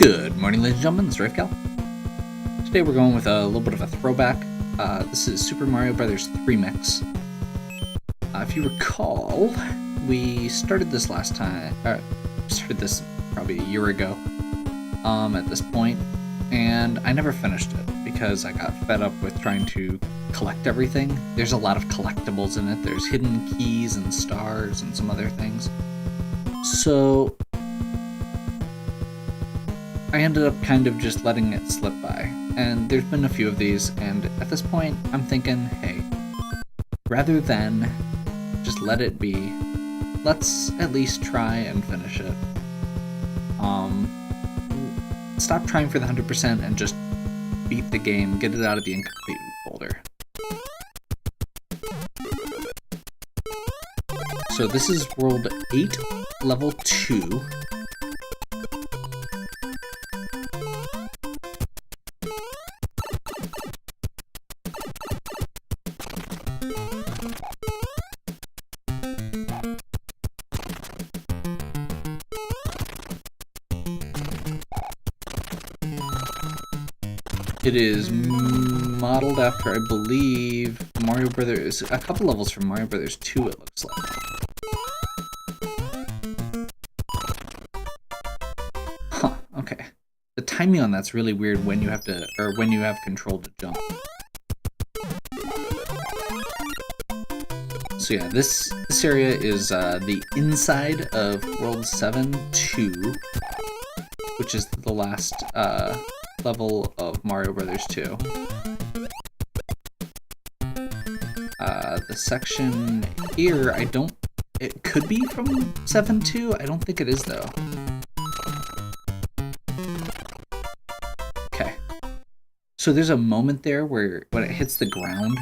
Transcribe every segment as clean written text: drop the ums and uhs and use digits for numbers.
Good morning, ladies and gentlemen, this is RomHack. Today we're going with a little bit of a throwback. This is Super Mario Bros. 3 Mix. If you recall, we started this last time, started this probably a year ago at this point, and I never finished it because I got fed up with trying to collect everything. There's a lot of collectibles in it. There's hidden keys and stars and some other things. So I ended up kind of just letting it slip by, and there's been a few of these, and at this point I'm thinking, hey, rather than just let it be, let's at least try and finish it. Stop trying for the 100% and just beat the game, get it out of the incomplete folder. So this is World 8, Level 2. It is modeled after, I believe, Mario Brothers, a couple levels from Mario Brothers 2, it looks like. Huh, okay. The timing on that's really weird when you have to, or when you have control to jump. So yeah, this area is the inside of World 7-2, which is the last level of Mario Bros. 2. The section here, it could be from 7-2, I don't think it is though. Okay. So there's a moment there where when it hits the ground,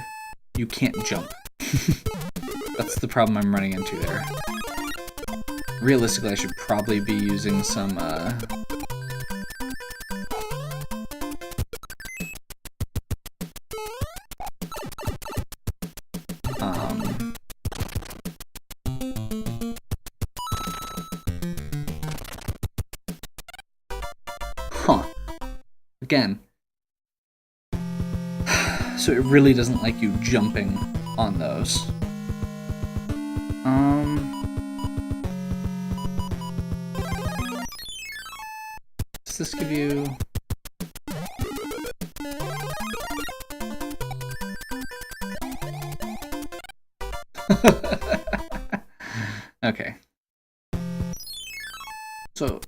you can't jump. That's the problem I'm running into there. Realistically, I should probably be using some Again. So it really doesn't like you jumping on those. Does this give you... Okay. So,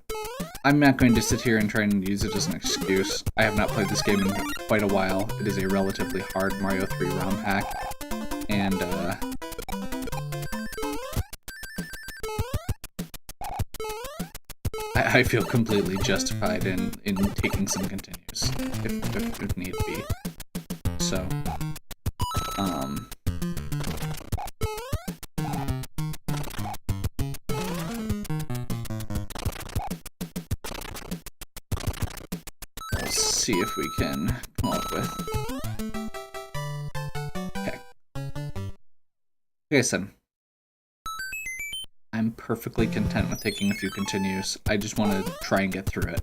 I'm not going to sit here and try and use it as an excuse. I have not played this game in quite a while. It is a relatively hard Mario 3 ROM hack, and I feel completely justified in taking some continues, if need be. So, see if we can come up with... Okay. Like I said, I'm perfectly content with taking a few continues. I just want to try and get through it.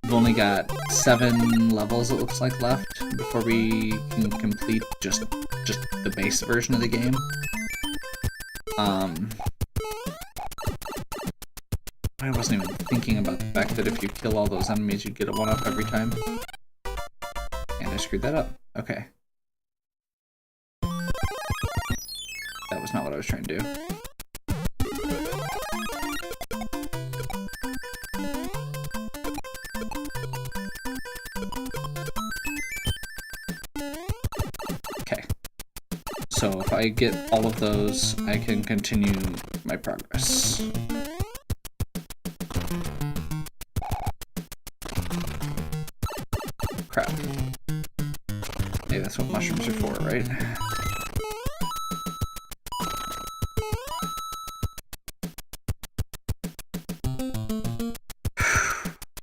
We've only got 7 levels, it looks like, left before we can complete just the base version of the game. I wasn't even thinking about the fact that if you kill all those enemies, you get a 1-up every time. And I screwed that up. Okay. That was not what I was trying to do. Okay. So if I get all of those, I can continue my progress. Crap. Hey, that's what mushrooms are for, right?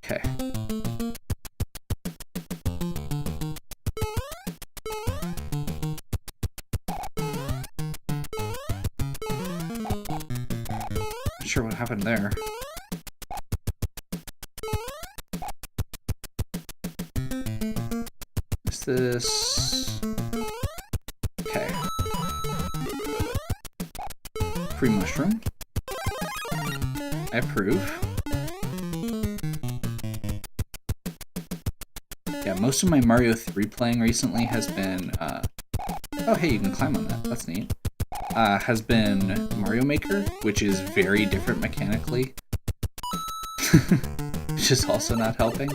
Okay. Not sure what happened there. this? Okay. Free mushroom. I approve. Yeah, most of my Mario 3 playing recently has been, oh hey, you can climb on that, that's neat. Has been Mario Maker, which is very different mechanically. Which is also not helping.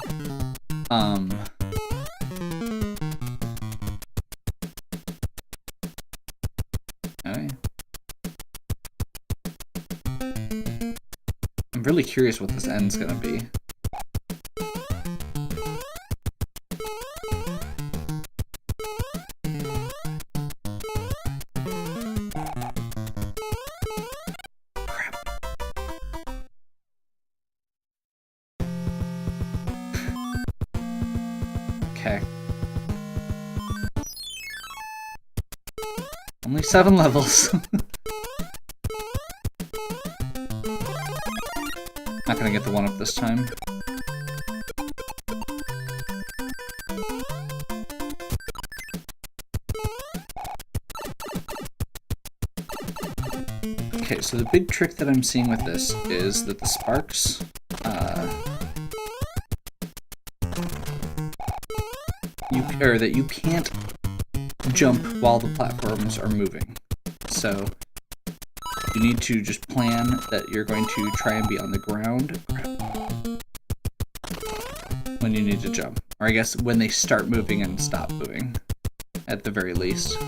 Okay. I'm really curious what this end's gonna be. Okay. Only 7 levels. Not gonna get the 1-up this time. Okay, so the big trick that I'm seeing with this is that the sparks, that you can't jump while the platforms are moving. So you need to just plan that you're going to try and be on the ground when you need to jump. Or I guess when they start moving and stop moving, at the very least.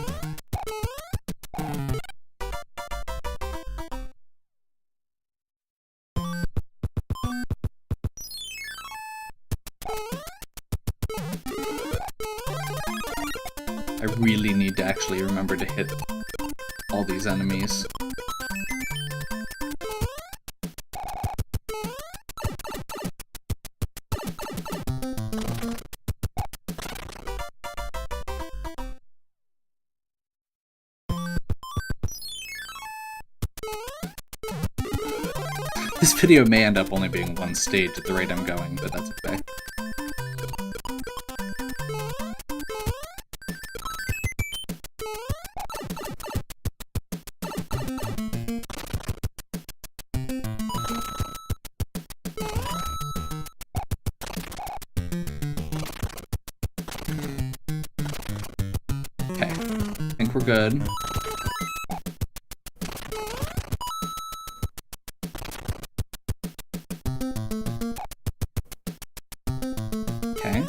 I really need to actually remember to hit all these enemies. This video may end up only being 1 stage at the rate I'm going, but that's okay. Okay, I think we're good. Okay.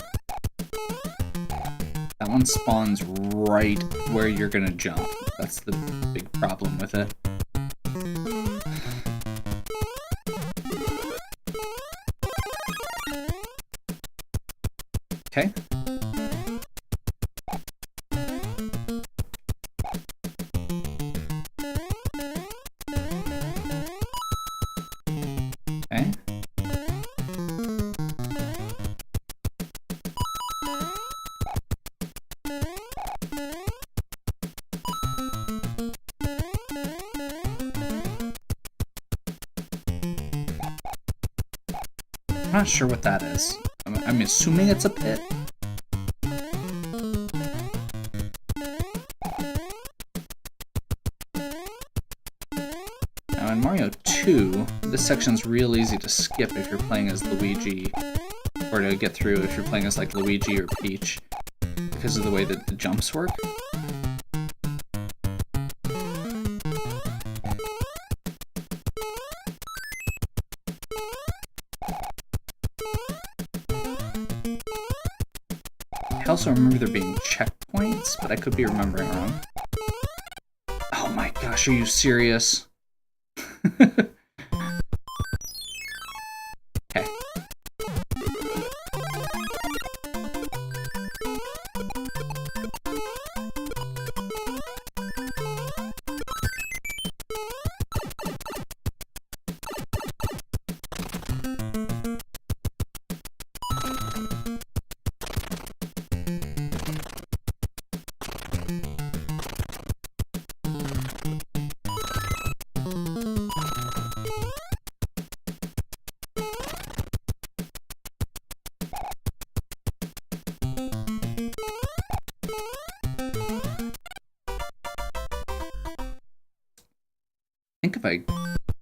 That one spawns right where you're gonna jump. That's the big problem with it. Okay. Okay. I'm not sure what that is. I'm assuming it's a pit. Now in Mario 2, this section's real easy to skip if you're playing as Luigi, or to get through if you're playing as like Luigi or Peach, because of the way that the jumps work. I also remember there being checkpoints, but I could be remembering wrong. Oh my gosh, are you serious? Okay. if I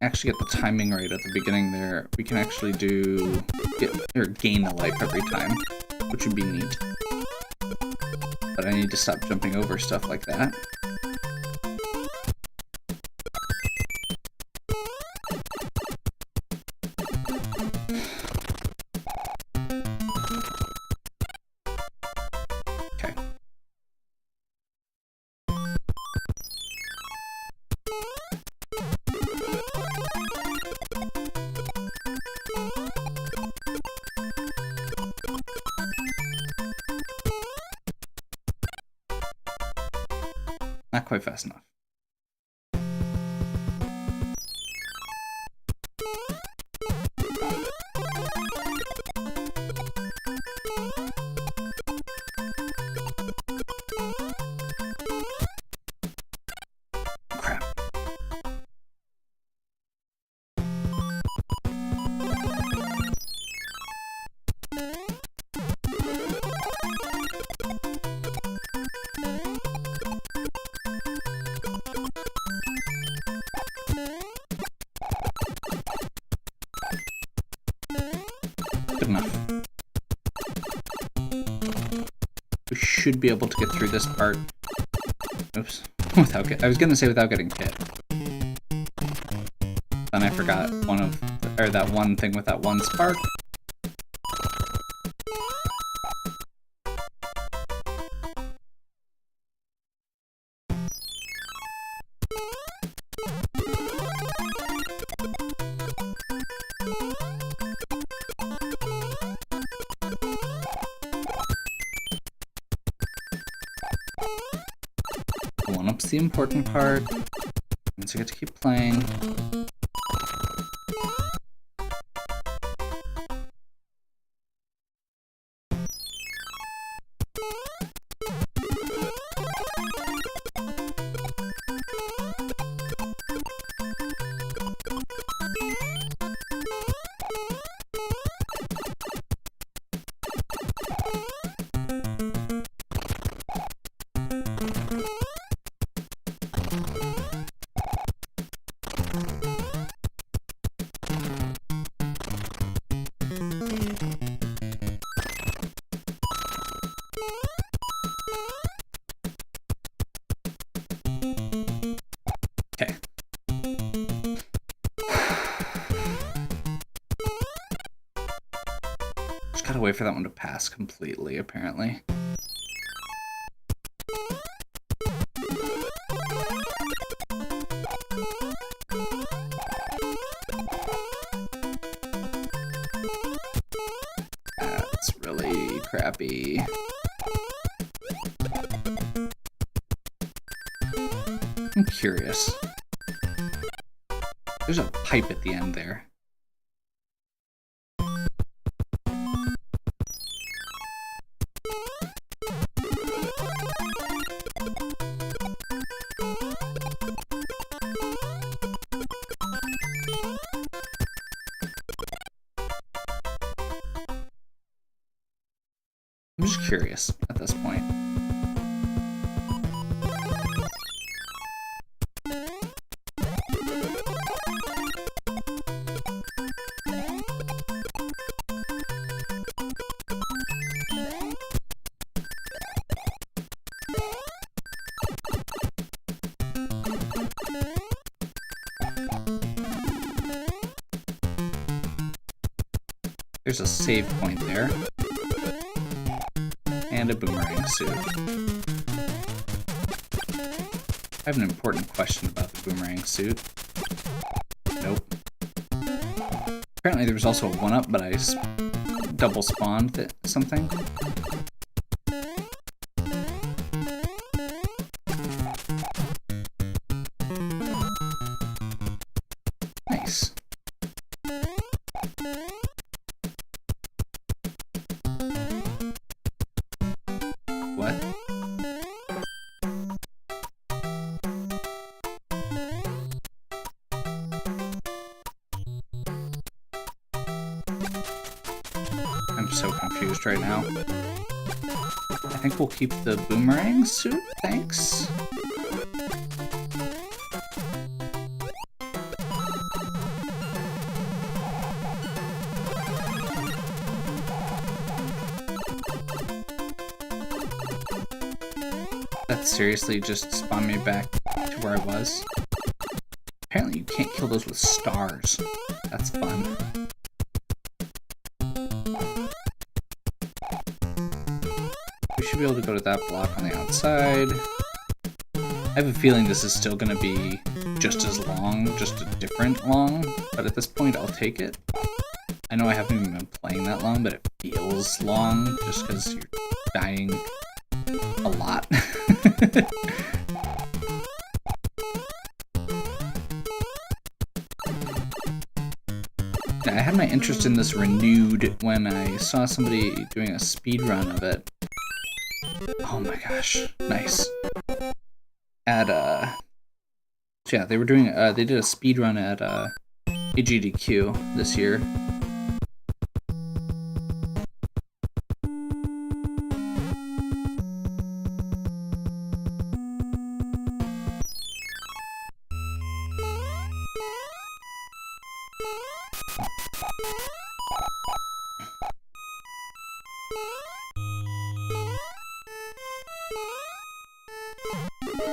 actually get the timing right at the beginning there, we can actually gain a life every time, which would be neat. But I need to stop jumping over stuff like that. Okay. Not quite fast enough. Crap. Good enough. We should be able to get through this part. Oops. I was gonna say without getting hit. Then I forgot that one thing with that one spark. One-up's the important part. Means I get to keep playing. Okay. Just gotta wait for that one to pass completely, apparently. That's really crappy. I'm curious. There's a pipe at the end there. I'm just curious at this point. There's a save point there. And a boomerang suit. I have an important question about the boomerang suit. Nope. Apparently there was also a 1-up, but I double spawned something. Nice. What? I'm so confused right now. I think we'll keep the boomerang suit, thanks. That seriously just spawned me back to where I was. Apparently you can't kill those with stars. That's fun. We should be able to go to that block on the outside. I have a feeling this is still going to be just as long, just a different long, but at this point I'll take it. I know I haven't even been playing that long, but it feels long just because you're dying a lot. I had my interest in this renewed when I saw somebody doing a speed run of it. Oh my gosh, nice. At so yeah, they were doing they did a speed run at AGDQ this year.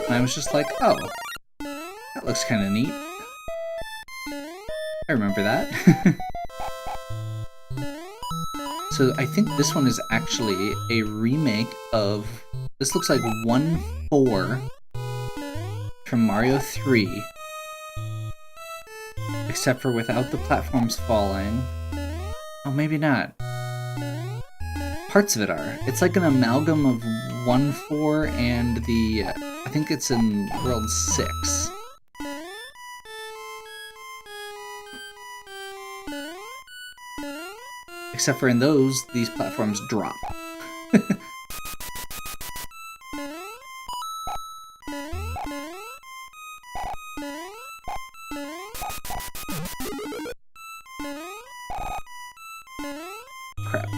And I was just like, oh, that looks kind of neat. I remember that. So I think this one is actually a remake of, this looks like 1-4 from Mario 3, except for without the platforms falling. Oh, maybe not. Parts of it are. It's like an amalgam of 1-4 and the, I think it's in World 6. Except for in those, these platforms drop. Crap.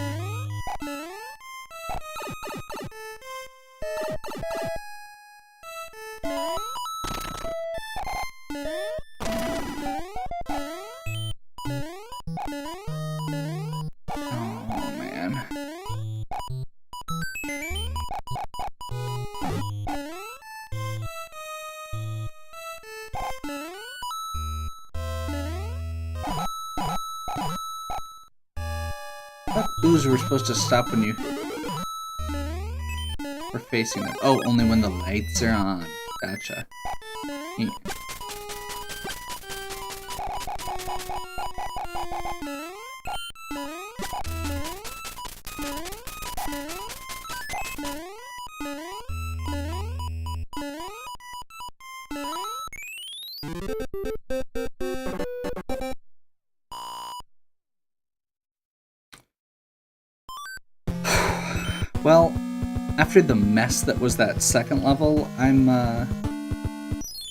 Oh, man. I thought ooze were supposed to stop when you were facing them. Oh, only when the lights are on. Gotcha. Yeah. Well, after the mess that was that second level, I'm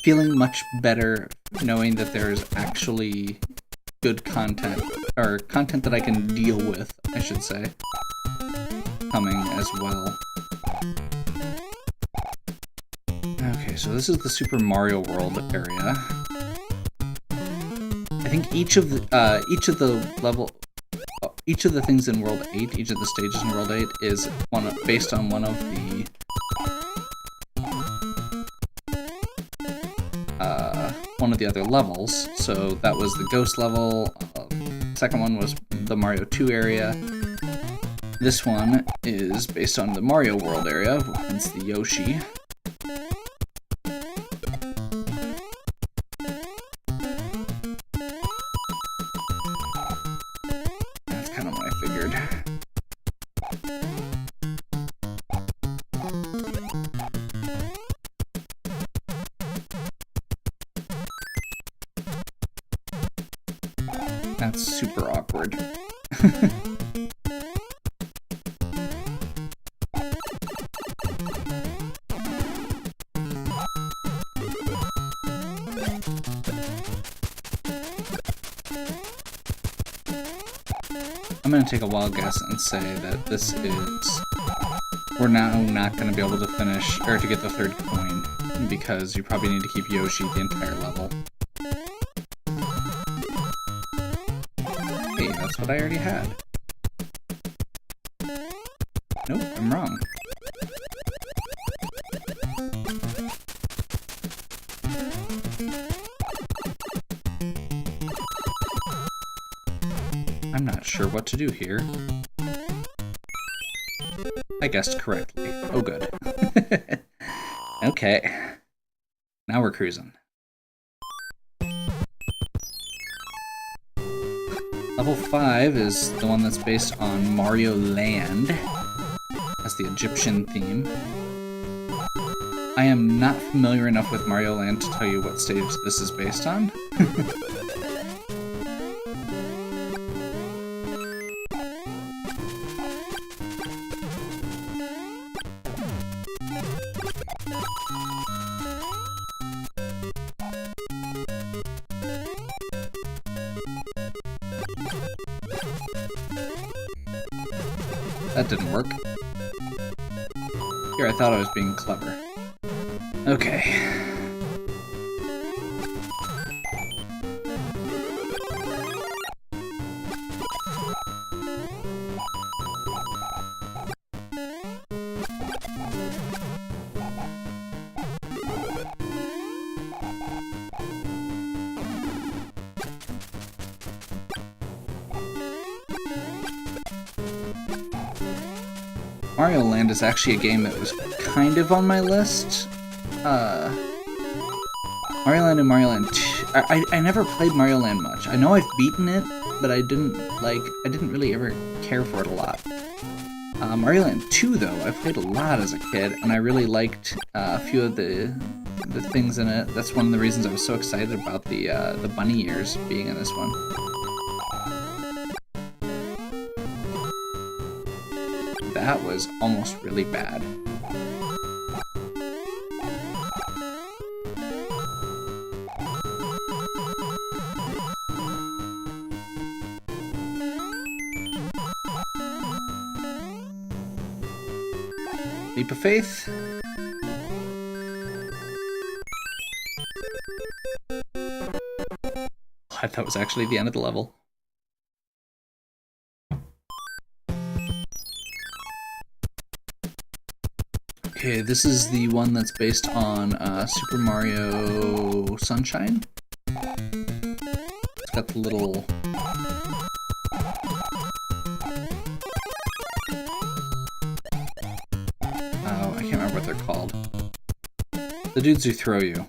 feeling much better knowing that there's actually good content, or content that I can deal with, I should say, coming as well. Okay, so this is the Super Mario World area. I think each of the things in World 8, each of the stages in World 8 is based on one of the other levels. So that was the Ghost level. Second one was the Mario 2 area. This one is based on the Mario World area, hence the Yoshi. That's kind of what I figured. That's super awkward. I'm gonna take a wild guess and say that this is... We're now not gonna be able to finish, or to get the third coin, because you probably need to keep Yoshi the entire level. Hey, that's what I already had. Nope, I'm wrong. what to do here. I guessed correctly. Oh, good. Okay. Now we're cruising. Level 5 is the one that's based on Mario Land. That's the Egyptian theme. I am not familiar enough with Mario Land to tell you what stage this is based on. That didn't work. Here, I thought I was being clever. Okay. Mario Land is actually a game that was kind of on my list. Mario Land and Mario Land 2. I never played Mario Land much. I know I've beaten it, but I didn't really ever care for it a lot. Mario Land 2 though, I played a lot as a kid, and I really liked a few of the things in it. That's one of the reasons I was so excited about the bunny ears being in this one. That was almost really bad. Leap of faith. I thought it was actually the end of the level. Okay, this is the one that's based on Super Mario Sunshine. It's got the little... Oh, I can't remember what they're called. The dudes who throw you.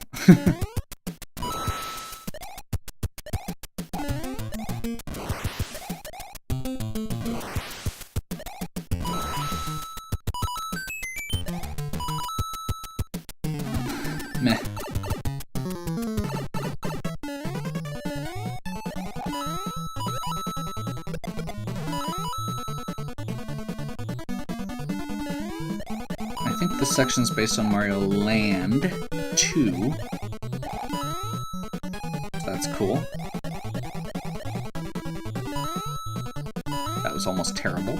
Meh. I think this section's based on Mario Land 2. So that's cool. That was almost terrible.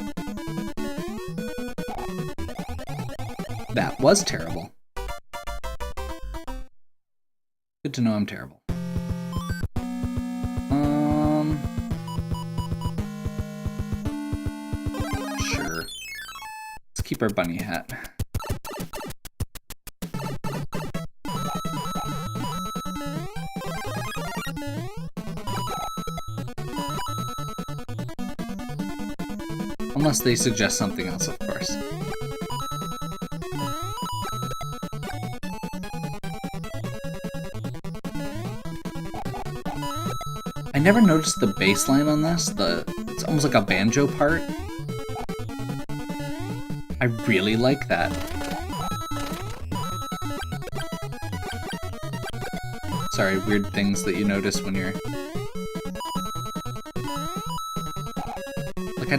That was terrible. Good to know I'm terrible. Sure. Let's keep our bunny hat. Unless they suggest something else, of course. I never noticed the bass line on this. It's almost like a banjo part. I really like that. Sorry, weird things that you notice when you're... Like,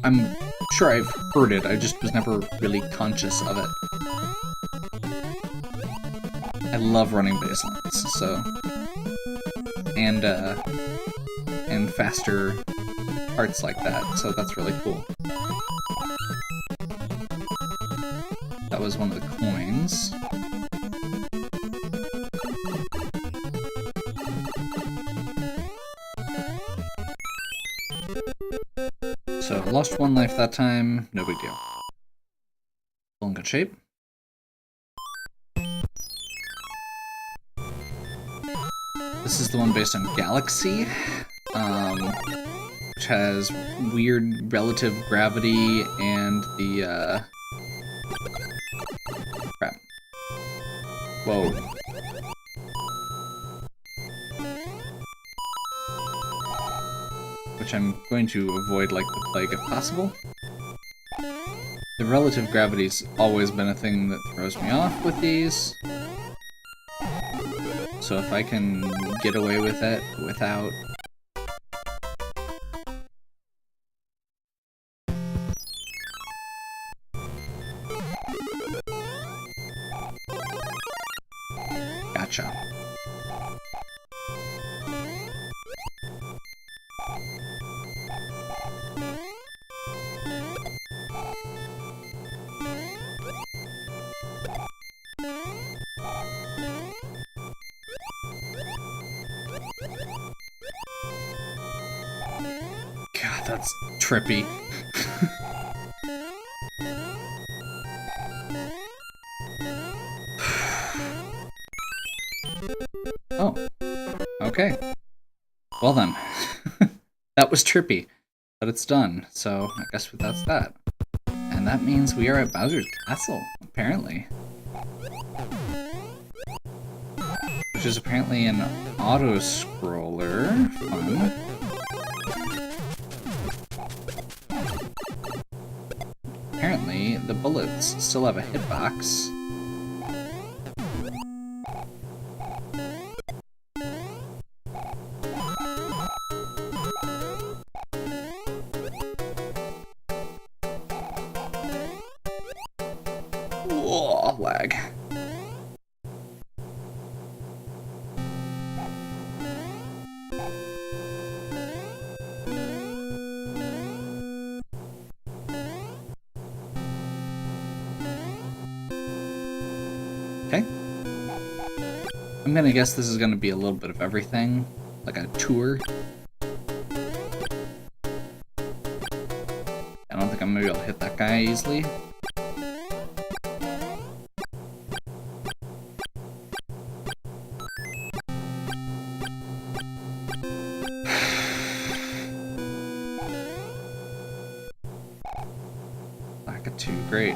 I'm sure I've heard it, I just was never really conscious of it. I love running bass lines, so... And faster parts like that, so that's really cool. That was one of the coins. So, lost one life that time, no big deal. Still in good shape. This is the one based on Galaxy, which which has weird relative gravity and the, crap. Whoa. Which I'm going to avoid like the plague if possible. The relative gravity's always been a thing that throws me off with these. So if I can get away with it without... Gotcha. God, that's trippy. Oh. Okay. Well then. That was trippy. But it's done, so I guess that's that. And that means we are at Bowser's Castle, apparently. Which is apparently an auto-scroller. Fun. Apparently, the bullets still have a hitbox. Whoa, lag. Okay. I'm gonna guess this is gonna be a little bit of everything, like a tour. I don't think I'm gonna be able to hit that guy easily. Lakitu, great.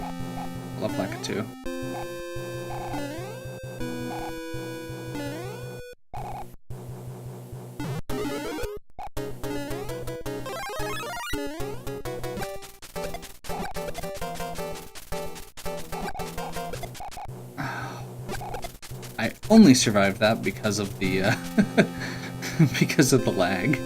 Love Lakitu. I only survived that because of the because of the lag.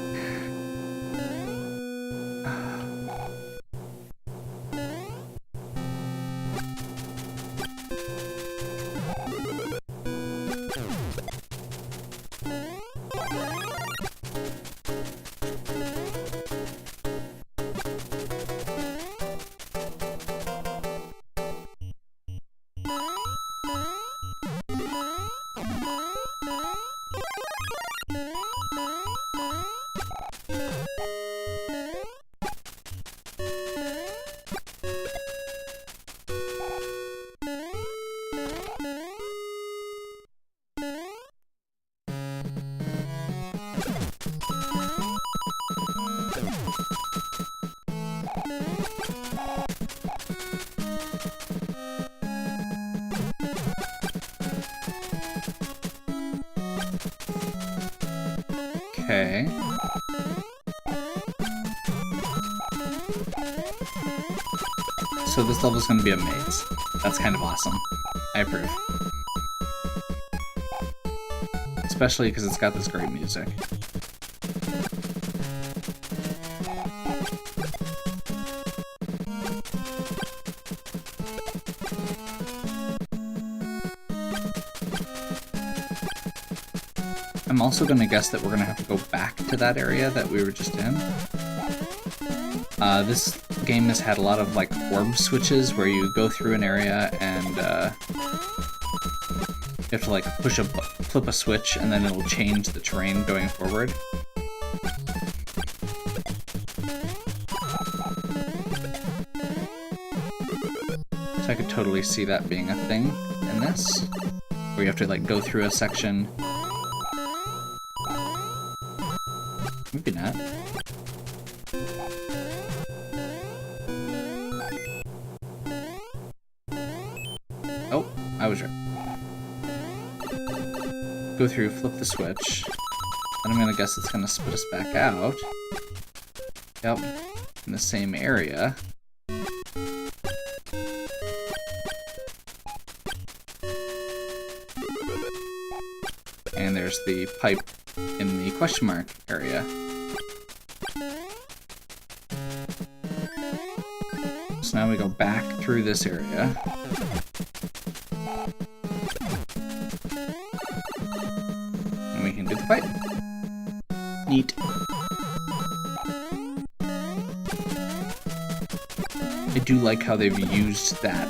Okay. So this level's gonna be a maze. That's kind of awesome. I approve. Especially because it's got this great music. I'm also going to guess that we're going to have to go back to that area that we were just in. This game has had a lot of like orb switches where you go through an area and you have to like flip a switch and then it'll change the terrain going forward. So I could totally see that being a thing in this, where you have to like go through a section. Maybe not. go through, flip the switch, and I'm gonna guess it's gonna spit us back out. Yep, in the same area. And there's the pipe in the question mark area. So now we go back through this area. And we can do the pipe. Neat. I do like how they've used that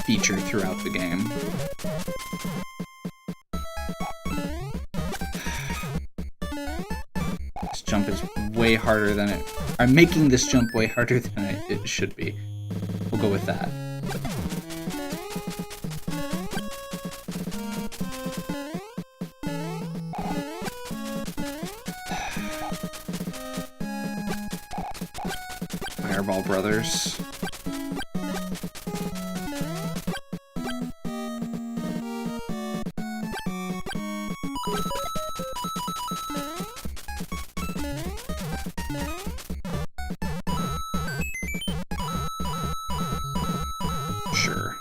feature throughout the game. This jump is way harder than it... I'm making this jump way harder than it should be. We'll go with that. Fireball Brothers. Sure.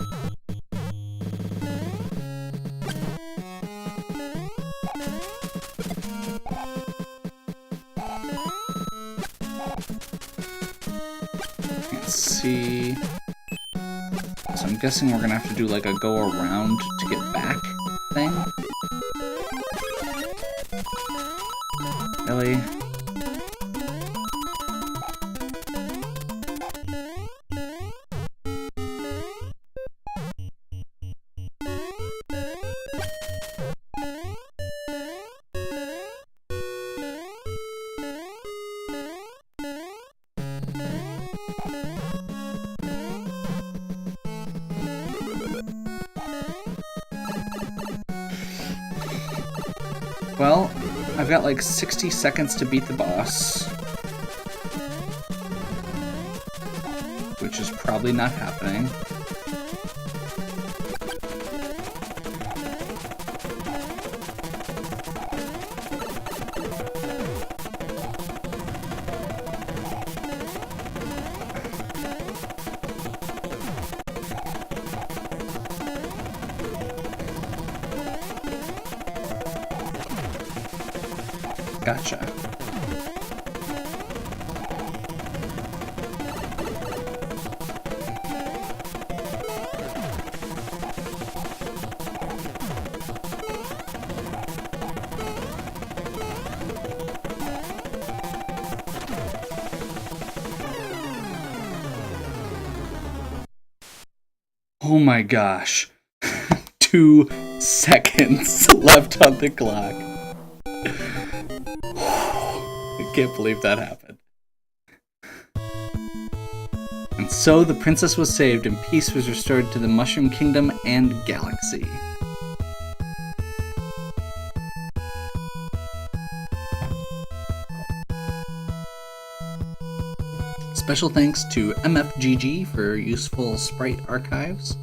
Let's see. So I'm guessing we're gonna have to do like a go around to get back thing. Really? Well, I've got like 60 seconds to beat the boss. Which is probably not happening. Gotcha. Oh my gosh. 2 seconds left on the clock. I can't believe that happened. And so the princess was saved and peace was restored to the Mushroom Kingdom and galaxy. Special thanks to MFGG for useful sprite archives.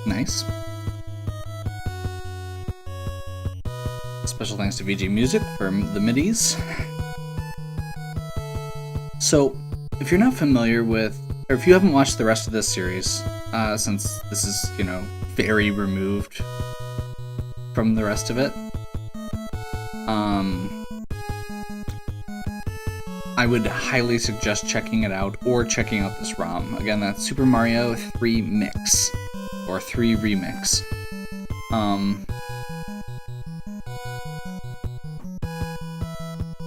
Nice. Special thanks to VG Music for the MIDIs. So, if you're not familiar with, or if you haven't watched the rest of this series, since this is, you know, very removed from the rest of it, I would highly suggest checking it out or checking out this ROM. Again, that's Super Mario 3 Mix, or 3 Remix.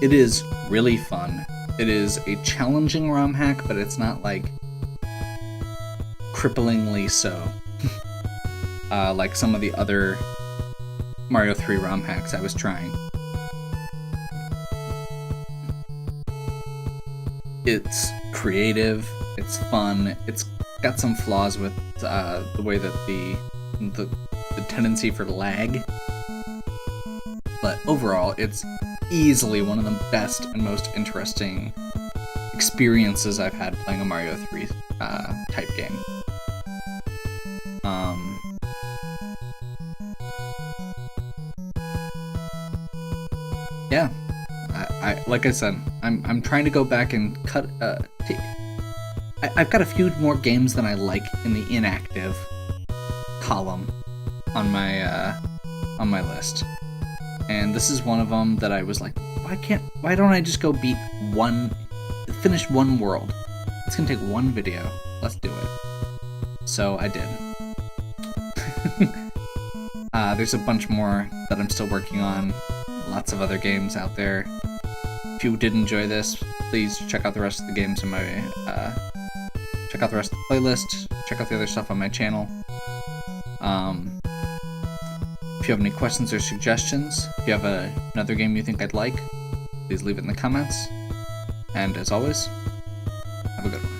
It is really fun. It is a challenging ROM hack, but it's not like cripplingly so. Like some of the other Mario 3 ROM hacks I was trying. It's creative, it's fun, it's got some flaws with the way that the tendency for lag. But overall, it's easily one of the best and most interesting experiences I've had playing a Mario 3 type game. yeah, I like I said, I'm trying to go back and cut. I've got a few more games than I like in the inactive column on my list, and this is one of them that I was like, why don't I just go finish one world? It's gonna take one video. Let's do it. So I did. There's a bunch more that I'm still working on. Lots of other games out there. If you did enjoy this, please check out the rest of the games in my check out the rest of the playlist. Check out the other stuff on my channel. If you have any questions or suggestions, if you have another game you think I'd like, please leave it in the comments. And as always, have a good one.